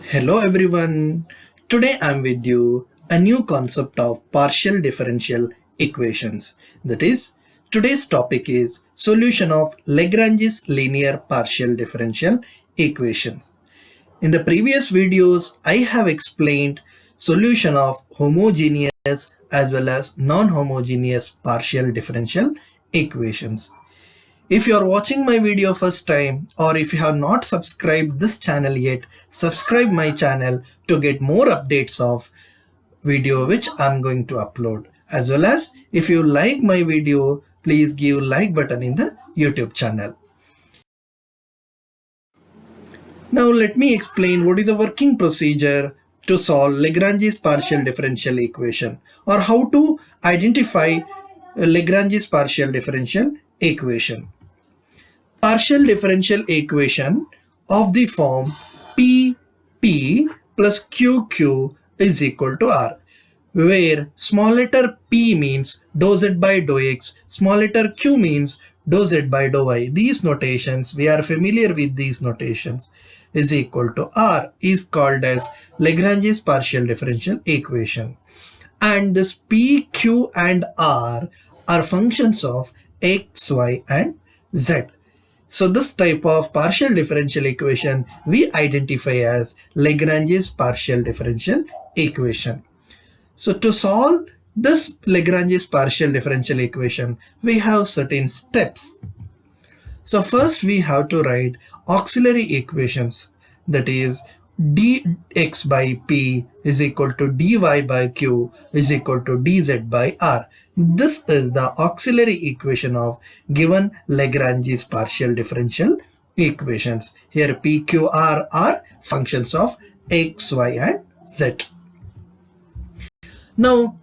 Hello everyone. Today I'm with you a new concept of partial differential equations. That is, today's topic is solution of Lagrange's linear partial differential equations. In the previous videos, I have explained solution of homogeneous as well as non-homogeneous partial differential equations. If you are watching my video first time or if you have not subscribed this channel yet, subscribe my channel to get more updates of video which I'm going to upload. As well as if you like my video, please give like button in the YouTube channel. Now let me explain what is the working procedure to solve Lagrange's partial differential equation or how to identify Lagrange's partial differential equation. Partial differential equation of the form P plus QQ is equal to R, where small letter p means dou z by dou x, small letter q means dou z by dou y. These notations, we are familiar with these notations, is equal to R is called as Lagrange's partial differential equation. And this p, q and R are functions of x, y and z. So this type of partial differential equation we identify as Lagrange's partial differential equation. So to solve this Lagrange's partial differential equation, we have certain steps. So first we have to write auxiliary equations, that is dx by p is equal to dy by q is equal to dz by r. This is the auxiliary equation of given Lagrange's partial differential equations. Here p, q, r are functions of x, y and z. Now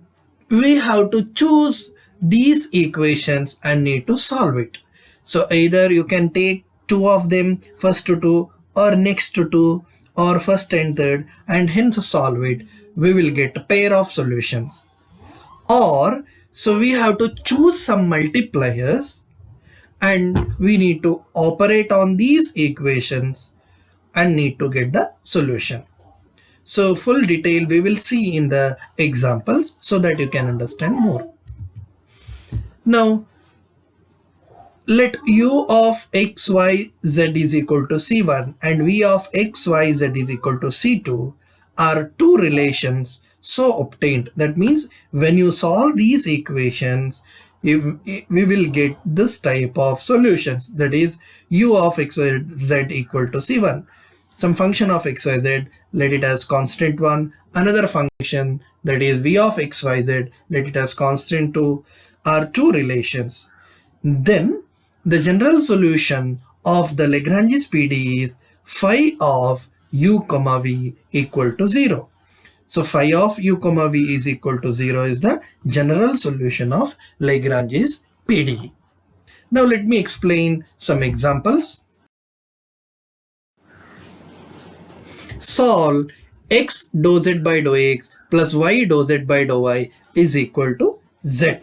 we have to choose these equations and need to solve it. So either you can take two of them, first to two or next to two or first and third, and hence solve it. We will get a pair of solutions. Or so we have to choose some multipliers and we need to operate on these equations and need to get the solution. So full detail we will see in the examples so that you can understand more. Now let u of x, y, z is equal to c1 and v of x, y, z is equal to c2 are two relations so obtained. That means when you solve these equations, we will get this type of solutions, that is u of x, y, z equal to c1. Some function of x, y, z, let it as constant 1. Another function, that is v of x, y, z, let it as constant 2, are two relations. Then the general solution of the Lagrange's PD is phi of u comma v equal to 0. So phi of u comma v is equal to 0 is the general solution of Lagrange's PDE. Now let me explain some examples. Solve x dou z by dou x plus y dou z by dou y is equal to z.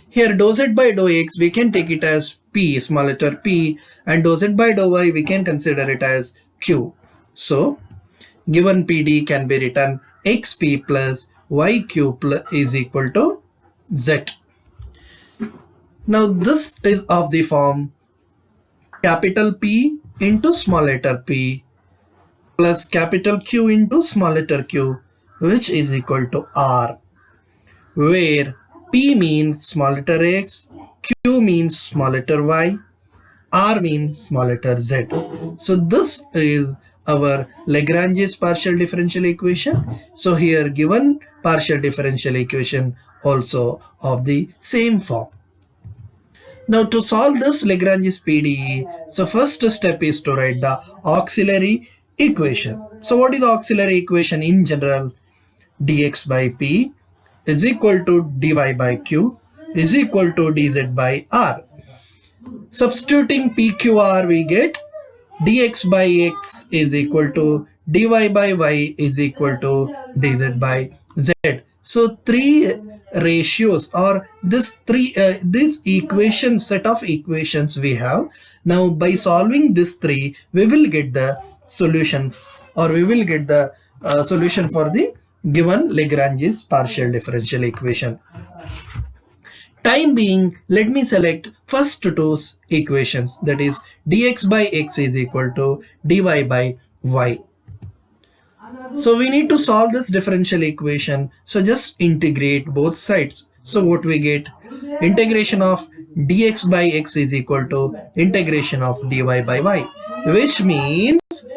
Here dou z by dou x we can take it as p, small letter p, and dou z by dou y we can consider it as q. So given PD can be written xp plus yq is equal to z. Now this is of the form capital P into small letter p plus capital Q into small letter q, which is equal to r, where p means small letter x, q means small letter y, r means small letter z. So this is our Lagrange's partial differential equation. So here given partial differential equation also of the same form. Now to solve this Lagrange's PDE, so first step is to write the auxiliary equation. So what is the auxiliary equation in general? Dx by p is equal to dy by q is equal to dz by r. Substituting pqr we get dx by x is equal to dy by y is equal to dz by z. So three ratios or this equation set of equations we have. Now by solving this three we will get the solution or we will get the solution for the given Lagrange's partial differential equation. Time being, let me select first two equations, that is dx by x is equal to dy by y. So we need to solve this differential equation. So just integrate both sides. So what we get? Integration of dx by x is equal to integration of dy by y, which means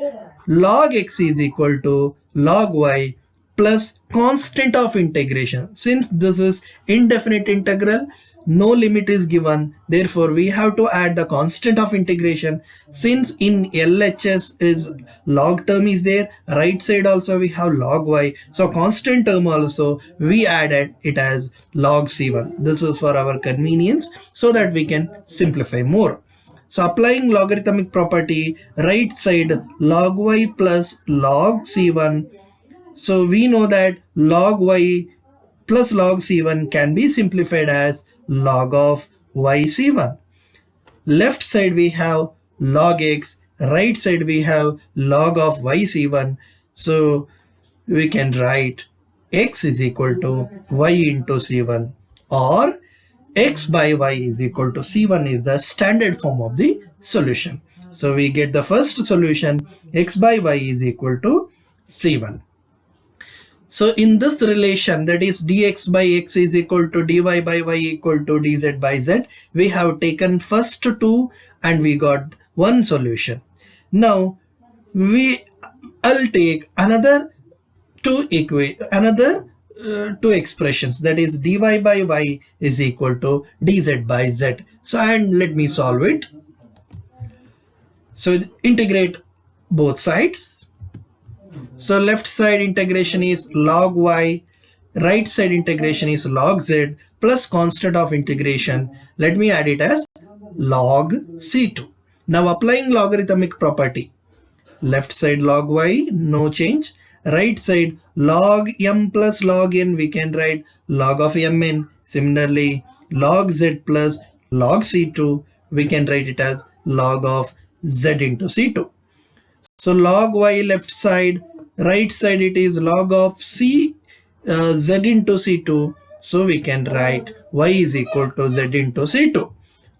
log x is equal to log y plus constant of integration. Since this is indefinite integral, no limit is given, therefore we have to add the constant of integration. Since in LHS is log term is there, right side also we have log y, so constant term also we added it as log c1. This is for our convenience so that we can simplify more. So applying logarithmic property, right side log y plus log c1. So we know that log y plus log c1 can be simplified as log of y c1. Left side we have log x, right side we have log of y c1. So we can write x is equal to y into c1, or x by y is equal to c1 is the standard form of the solution. So we get the first solution, x by y is equal to c1. So in this relation, that is dx by x is equal to dy by y equal to dz by z, we have taken first two and we got one solution. Now I'll take another two expressions, that is dy by y is equal to dz by z. So and let me solve it. So integrate both sides. So left side integration is log y, right side integration is log z plus constant of integration. Let me add it as log c2. Now applying logarithmic property, left side log y, no change. Right side log m plus log n, we can write log of mn. Similarly, log z plus log c2, we can write it as log of z into c2. So log y left side, right side it is log of z into c2. So we can write y is equal to z into c2.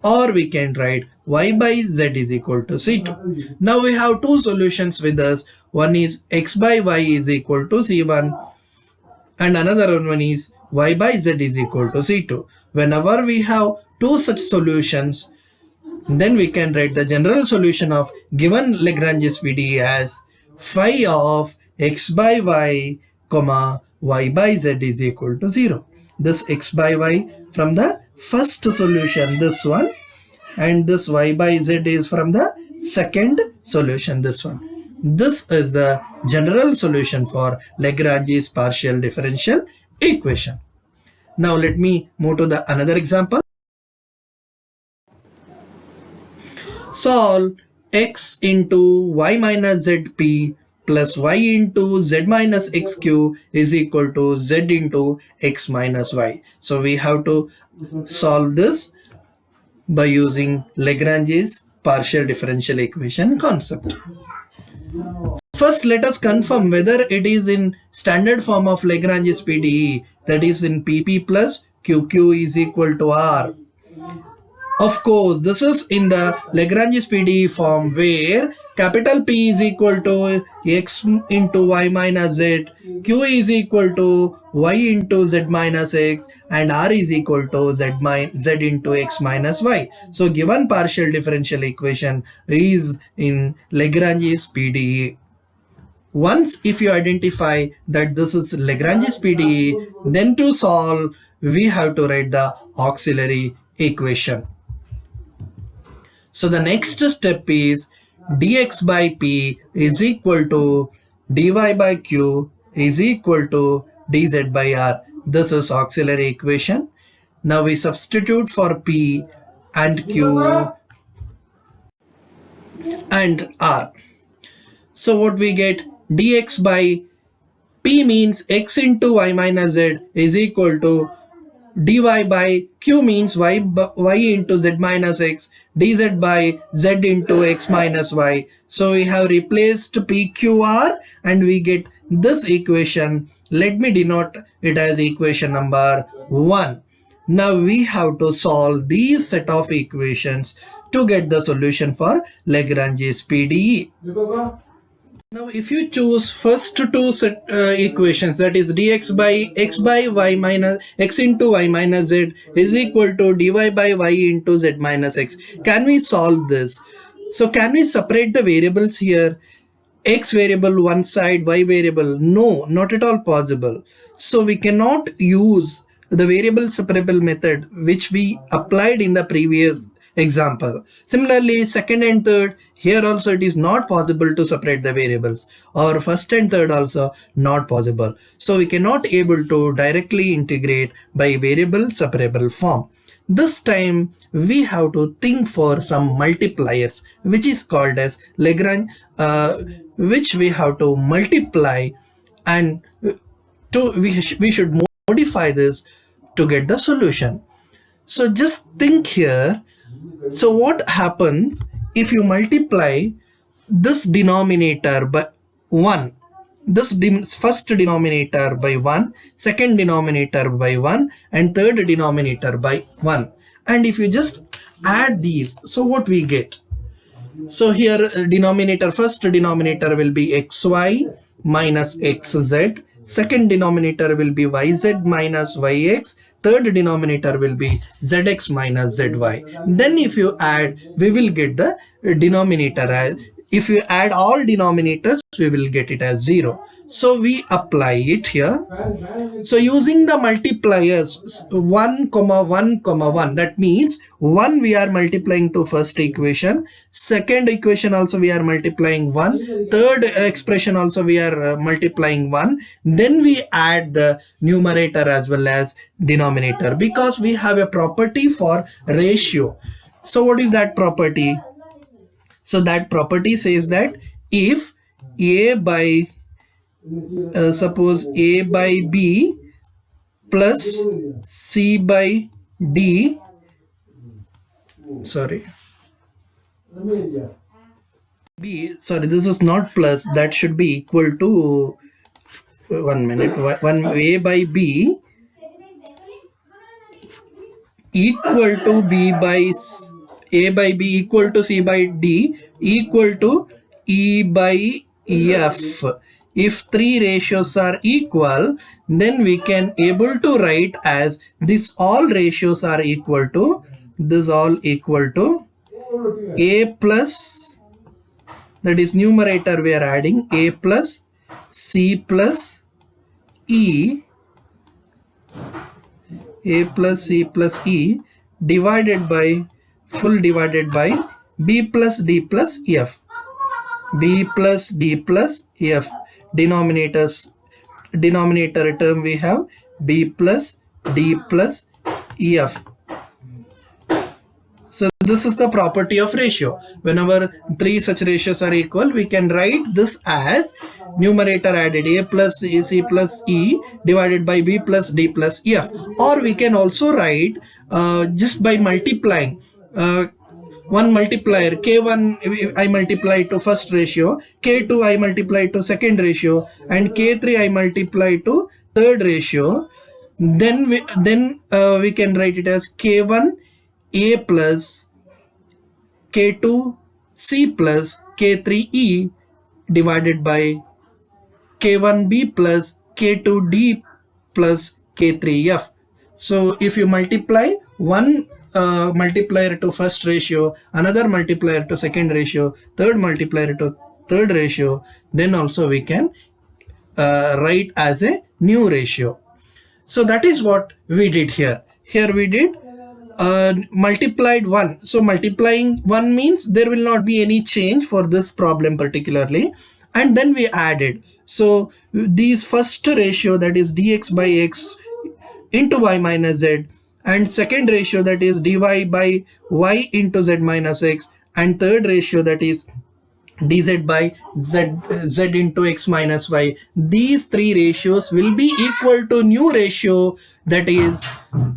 Or we can write y by z is equal to c2. Now we have two solutions with us. One is x by y is equal to c1 and another one is y by z is equal to c2. Whenever we have two such solutions, then we can write the general solution of given Lagrange's PDE as phi of x by y, comma y by z is equal to 0. This x by y from the first solution, this one, and this y by z is from the second solution, this one. This is the general solution for Lagrange's partial differential equation. Now let me move to the another example. Solve x into y minus zp plus y into z minus xq is equal to z into x minus y. So we have to solve this by using Lagrange's partial differential equation concept. First, let us confirm whether it is in standard form of Lagrange's PDE, that is in pp plus qq is equal to r. Of course, this is in the Lagrange's PDE form where capital P is equal to x into y minus z, q is equal to y into z minus x, and r is equal to z into x minus y. So given partial differential equation is in Lagrange's PDE. Once if you identify that this is Lagrange's PDE, then to solve we have to write the auxiliary equation. So the next step is dx by p is equal to dy by q is equal to dz by r. This is auxiliary equation. Now we substitute for p and q and r. So what we get, dx by p means x into y minus z is equal to dy by q means y into z minus x, dz by z into x minus y. So we have replaced pqr and we get this equation. Let me denote it as equation number 1. Now we have to solve these set of equations to get the solution for Lagrange's PDE. Now if you choose first two equations, that is dx by x by y minus x into y minus z is equal to dy by y into z minus x, can we solve this? So can we separate the variables here? X variable one side, y variable? No, not at all possible. So we cannot use the variable separable method which we applied in the previous example. Similarly, second and third, here also it is not possible to separate the variables, or first and third also not possible. So we cannot able to directly integrate by variable separable form. This time we have to think for some multipliers which is called as Lagrange, which we have to multiply, and we should modify this to get the solution. So just think here. So what happens if you multiply this denominator by 1, this first denominator by 1, second denominator by 1, and third denominator by 1, and if you just add these, so what we get? So here denominator, first denominator will be xy minus xz, second denominator will be yz minus yx, third denominator will be zx minus zy. Then if you add, we will get the denominator as, if you add all denominators, we will get it as 0. So we apply it here. So using the multipliers 1, 1, 1, that means 1 we are multiplying to first equation, second equation also we are multiplying 1, third expression also we are multiplying 1, then we add the numerator as well as denominator, because we have a property for ratio. So what is that property? So that property says that if a by suppose a by b plus c by d, sorry, b, sorry, this is not plus, that should be equal to, 1 minute, 1 a by b equal to b by a by b equal to c by d equal to e by f. If three ratios are equal, then we can able to write as this all ratios are equal to, this all equal to a plus, that is numerator we are adding, a plus c plus e, a plus c plus e divided by, full divided by b plus d plus f, b plus d plus f. Denominator term we have b plus d plus ef. So this is the property of ratio. Whenever three such ratios are equal, we can write this as numerator added a plus c plus e divided by b plus d plus ef. Or we can also write just by multiplying. One multiplier, k1 I multiply to first ratio, k2 I multiply to second ratio, and k3 I multiply to third ratio. Then we can write it as k1 a plus k2 c plus k3 e divided by k1 b plus k2 d plus k3 f. So if you multiply one multiplier to first ratio, another multiplier to second ratio, third multiplier to third ratio, then also we can write as a new ratio. So that is what we did here. Here we did multiplied 1. So multiplying 1 means there will not be any change for this problem particularly, and then we added. So these first ratio, that is dx by x into y minus z, and second ratio, that is dy by y into z minus x, and third ratio, that is dz by z into x minus y. These three ratios will be equal to new ratio, that is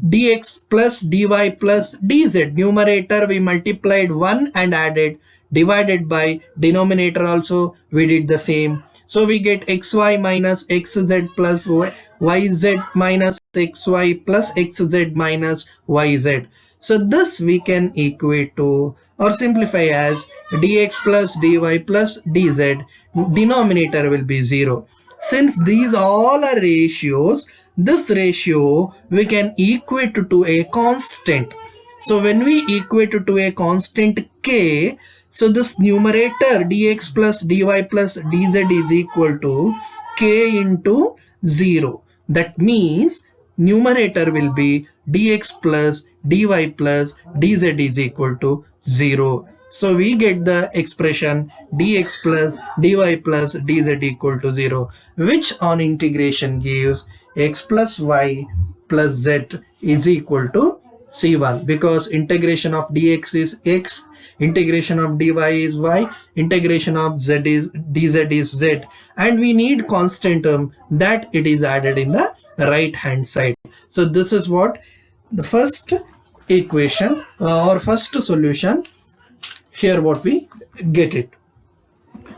dx plus dy plus dz. Numerator we multiplied 1 and added, divided by denominator also we did the same. So we get xy minus xz plus yz minus xy plus xz minus yz. So this we can equate to or simplify as dx plus dy plus dz. Denominator will be 0. Since these all are ratios, this ratio we can equate to a constant. So when we equate to a constant k, so this numerator dx plus dy plus dz is equal to k into 0. That means numerator will be dx plus dy plus dz is equal to 0. So we get the expression dx plus dy plus dz equal to 0, which on integration gives x plus y plus z is equal to c1, because integration of dx is x, integration of dy is y, integration of z is dz is z, and we need constant term that it is added in the right hand side. So this is what the first equation or first solution. Here what we get it.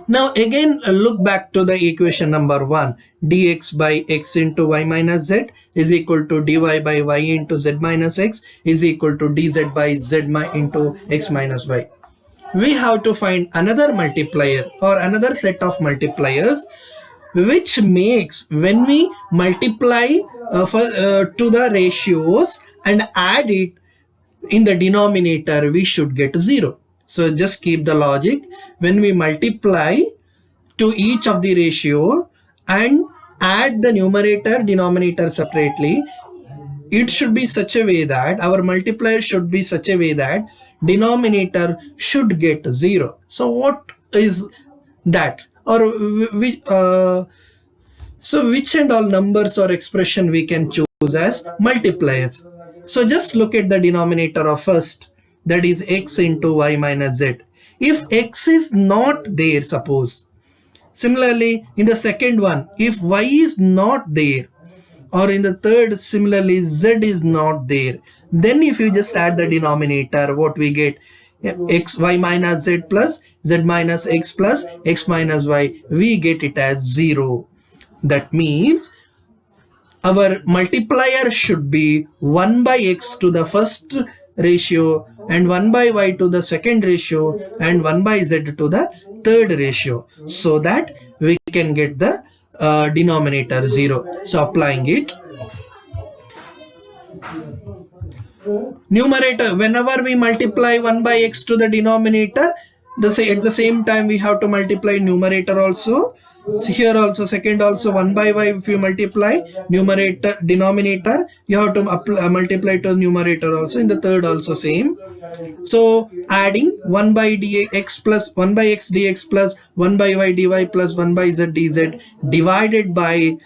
Now again look back to the equation number 1. Dx by x into y minus z is equal to dy by y into z minus x is equal to dz by z into x minus y. We have to find another multiplier or another set of multipliers which makes when we multiply to the ratios and add it in the denominator, we should get 0. So just keep the logic. When we multiply to each of the ratio and add the numerator denominator separately, it should be such a way that our multiplier should be such a way that denominator should get 0. So what is that, or so which and all numbers or expression we can choose as multipliers? So just look at the denominator of first, that is x into y minus z. If x is not there, suppose, similarly in the second one, if y is not there, or in the third similarly z is not there, then if you just add the denominator, what we get? X y minus z plus z minus x plus x minus y, we get it as 0. That means our multiplier should be 1 by x to the first ratio and 1 by y to the second ratio and 1 by z to the third ratio, so that we can get the denominator 0. So applying it, numerator, whenever we multiply 1 by x to the denominator, at the same time we have to multiply numerator also. So here also second also 1 by y, if you multiply numerator denominator, you have to multiply to numerator also. In the third also same. So adding 1 by dx plus 1 by x dx plus 1 by y dy plus 1 by z dz divided by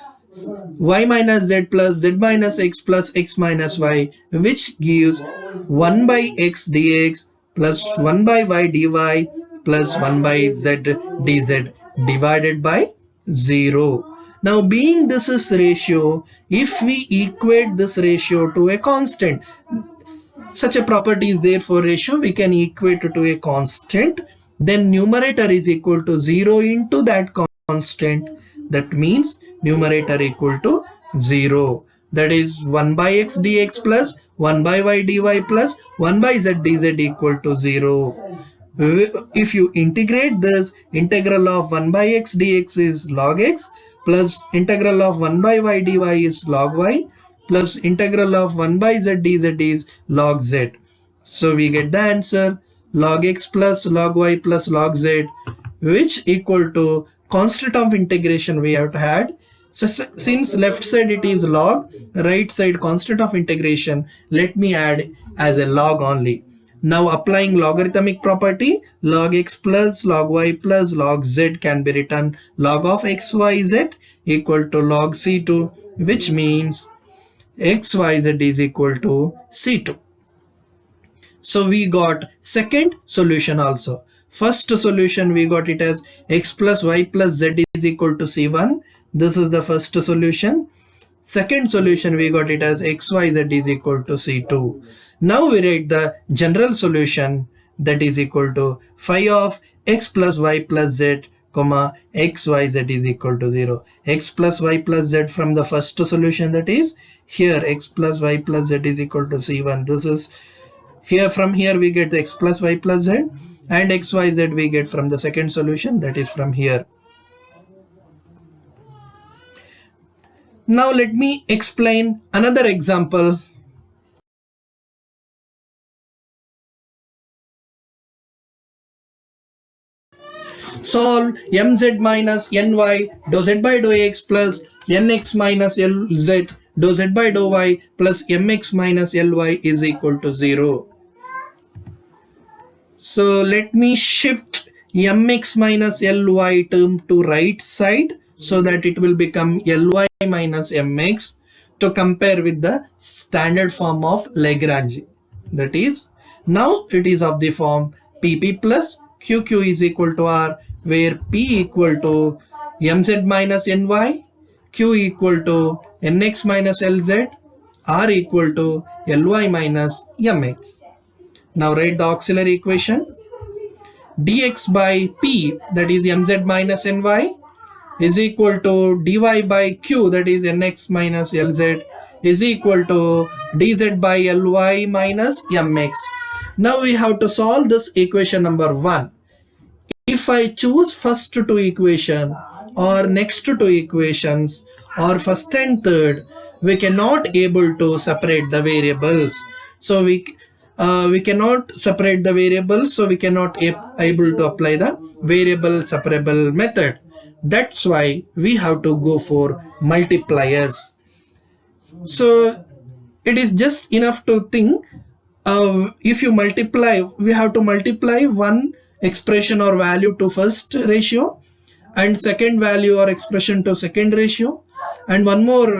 y minus z plus z minus x plus x minus y, which gives 1 by x dx plus 1 by y dy plus 1 by z dz divided by 0. Now being this is ratio, if we equate this ratio to a constant, such a property is there for ratio, we can equate it to a constant, then numerator is equal to 0 into that constant. That means numerator equal to 0. That is 1 by x dx plus 1 by y dy plus 1 by z dz equal to 0. If you integrate this, integral of 1 by x dx is log x plus integral of 1 by y dy is log y plus integral of 1 by z dz is log z. So we get the answer log x plus log y plus log z, which equal to constant of integration we have to add. So since left side it is log, right side constant of integration, let me add as a log only. Now applying logarithmic property, log x plus log y plus log z can be written log of xyz equal to log c2, which means xyz is equal to c2. So we got second solution also. First solution we got it as x plus y plus z is equal to c1. This is the first solution. Second solution we got it as xyz is equal to c2. Now we write the general solution, that is equal to phi of x plus y plus z comma xyz is equal to 0. X plus y plus z from the first solution, that is here x plus y plus z is equal to c1. This is here, from here we get the x plus y plus z, and xyz we get from the second solution, that is from here. Now let me explain another example. Solve mz minus ny dou z by dou x plus nx minus lz dou z by dou y plus mx minus ly is equal to 0. So let me shift mx minus ly term to right side so that it will become ly minus mx to compare with the standard form of Lagrange. That is, now it is of the form pp plus qq is equal to r, where p equal to mz minus ny, q equal to nx minus lz, r equal to ly minus mx. Now write the auxiliary equation. Dx by p, that is mz minus ny, is equal to dy by q, that is nx minus lz, is equal to dz by ly minus mx. Now we have to solve this equation number 1. If I choose first two equation or next two equations or first and third, we cannot able to separate the variables. So we cannot separate the variables, so we cannot able to apply the variable separable method. That's why we have to go for multipliers. So it is just enough to think, if you multiply, we have to multiply one expression or value to first ratio and second value or expression to second ratio and one more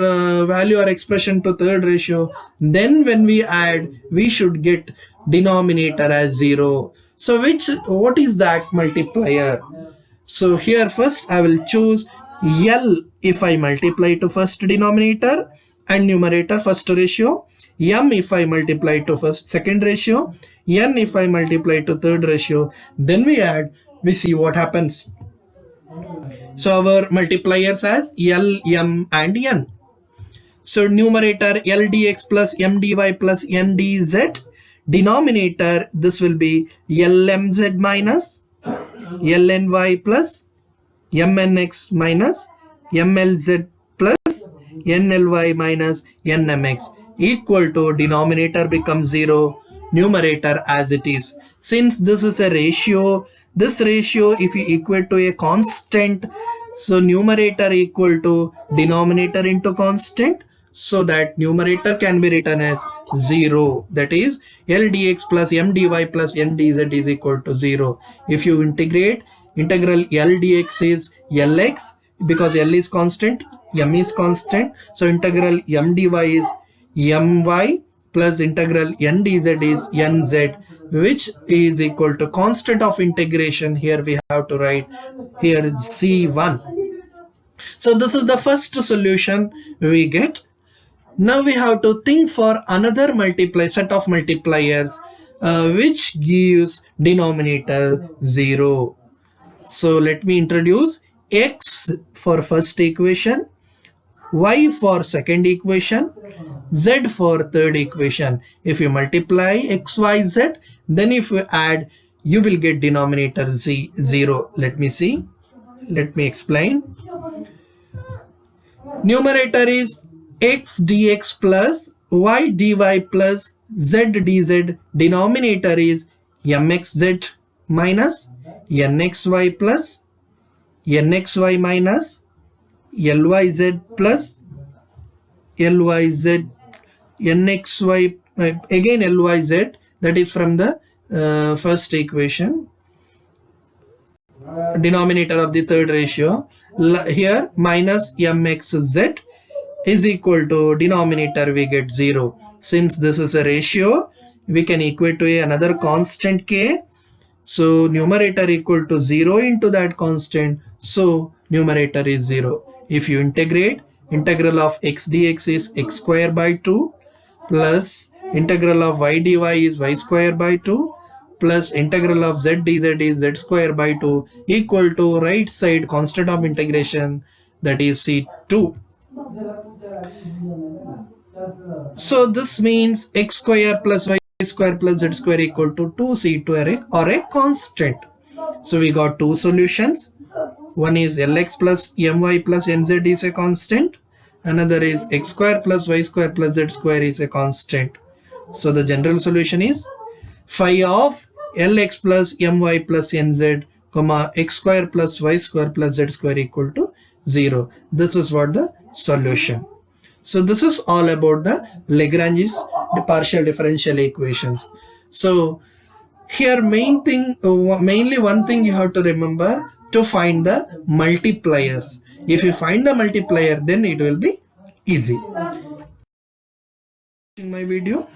value or expression to third ratio. Then when we add, we should get denominator as 0. So what is that multiplier? So here first I will choose L if I multiply to first denominator and numerator first ratio, m if I multiply to first second ratio, n if I multiply to third ratio. Then we add, we see what happens. So our multipliers as L, m and n. So numerator L dx plus m dy plus n dz. Denominator, this will be lmz minus lny plus mnx minus mlz plus nly minus nmx, equal to denominator becomes 0, numerator as it is. Since this is a ratio, this ratio if you equate to a constant, so numerator equal to denominator into constant, so that numerator can be written as 0. That is L dx plus m dy plus n dz is equal to 0. If you integrate, integral L dx is Lx, because L is constant, m is constant. So integral m dy is my plus integral n dz is nz, which is equal to constant of integration. Here we have to write here is c1. So this is the first solution we get. Now we have to think for another set of multipliers which gives denominator 0. So let me introduce x for first equation, y for second equation, z for third equation. If you multiply x, y, z, then if you add, you will get denominator 0. Let me see. Let me explain. Numerator is x dx plus y dy plus z dz. Denominator is mxz minus nxy plus nxy minus lyz plus lyz nxy again lyz, that is from the first equation, denominator of the third ratio. Here minus mxz is equal to denominator we get 0. Since this is a ratio, we can equate to another constant k. So numerator equal to 0 into that constant. So numerator is 0. If you integrate, integral of x dx is x square by 2 plus integral of y dy is y square by 2 plus integral of z dz is z square by 2 equal to right side constant of integration, that is C2. So this means x square plus y square plus z square equal to 2C2 or a constant. So we got two solutions. One is Lx plus My plus Nz is a constant. Another is x square plus y square plus z square is a constant. So the general solution is phi of Lx plus My plus Nz comma x square plus y square plus z square equal to 0. This is what the solution. So this is all about the Lagrange's partial differential equations. So here mainly one thing you have to remember, to find the multipliers. If you find the multiplier, then it will be easy. In my video.